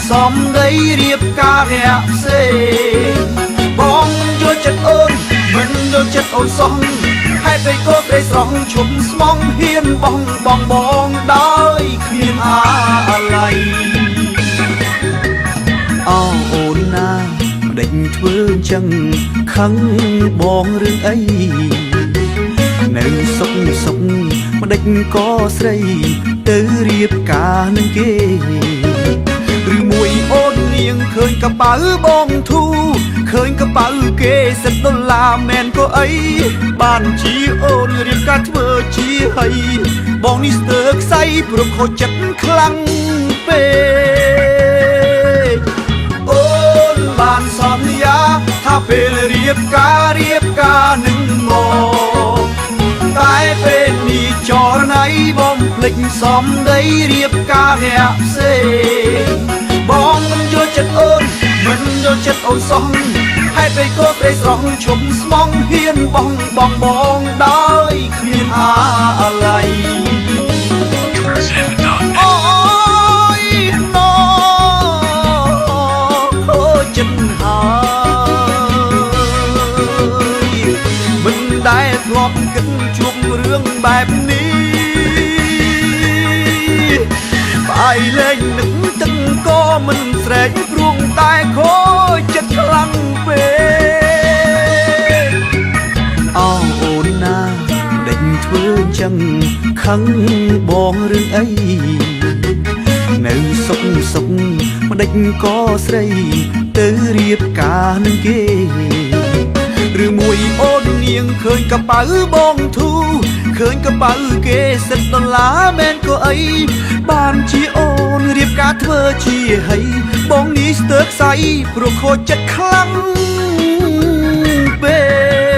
សំដីរៀបការរាក់ផ្សេងបងយកចិត្តអូនមិនយកចិត្តអូនសោះហេតុអីក៏ក្ដីស្រស់ឈុំស្មងហ៊ានបងដោយគ្មានអាឡ័យអូនណាម្ដេចធ្វើអញ្ចឹងខឹងបងរឿងអីនៅសុខម្ដេចក៏ស្រីទៅរៀបការនឹងគេឬមួយអូននាងឃើញកប៉ៅបងធូឃើញកប៉ៅគេ$10មែនក៏អីបានជាអូនរៀបការធ្វើជាហើយបងនេះស្ទើរខ្សែព្រោះខូចចិត្តខ្លាំងពេកអូនបានសន្យាថាពេលរៀបការនឹងមកតែពេលនេះចរណៃបងភ្លេចសំដីរៀបការរាក់ផ្សេងបងមិនយកចិត្តអូនមិនយកចិត្តអូនសោះហេតុអីក៏ក្ដីស្រស់ឈុំស្មងហ៊ានបងដោយគ្មានអាឡ័យអូយណូខូចចិត្តហើយមិនដែលធ្លាប់គិតជួបរឿងបែបនេះបាយលែងនឹកទឹកក៏មិនស្រែកព្រួងតែខូចចិត្តខ្លាំងពេកអូនណាដេញធ្វើអញ្ចឹងខឹងបងរឿងអីនៅសុខម្ដេចក៏ស្រីទៅរៀបការនឹងគេឬមួយអូននាងឃើញកប៉ៅបងធូឃើញកប៉ៅគេ$10មែនក៏អីបានជាអូនរៀបការធ្វើជាហើយបងនេះស្ទើរខ្សែព្រោះខូចចិត្តខ្លាំងពេក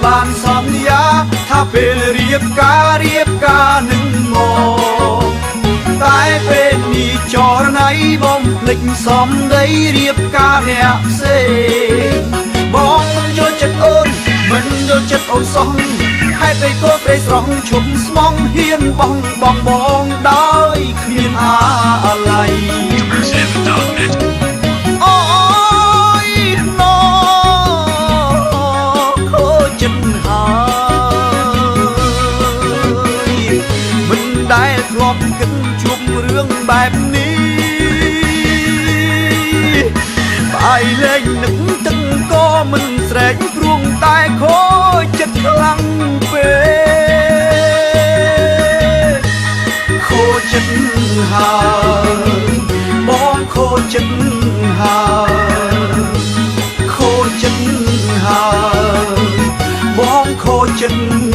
បានសន្យាថាពេលរៀបការនឹងមកតែពេលនេះចរណៃបងភ្លេចសំដីរៀបការរាក់ផ្សេងបងមិនយកចិត្តអូនមិនយកចិត្តអូនសោះហេតុអីក៏ក្ដីស្រស់ឈុំស្មងហ៊ានបងដោយគ្មានអាឡ័យដែលធ្លាប់គិតជួបរឿងបែបនេះបាយលែងនឹកទឹកក៏មិនស្រែកព្រួងតែខូចចិត្តខ្លាំងពេកខូចចិត្តហើយបងខូចចិត្តហើយខូចចិត្តហើយបងខូចចិត្ត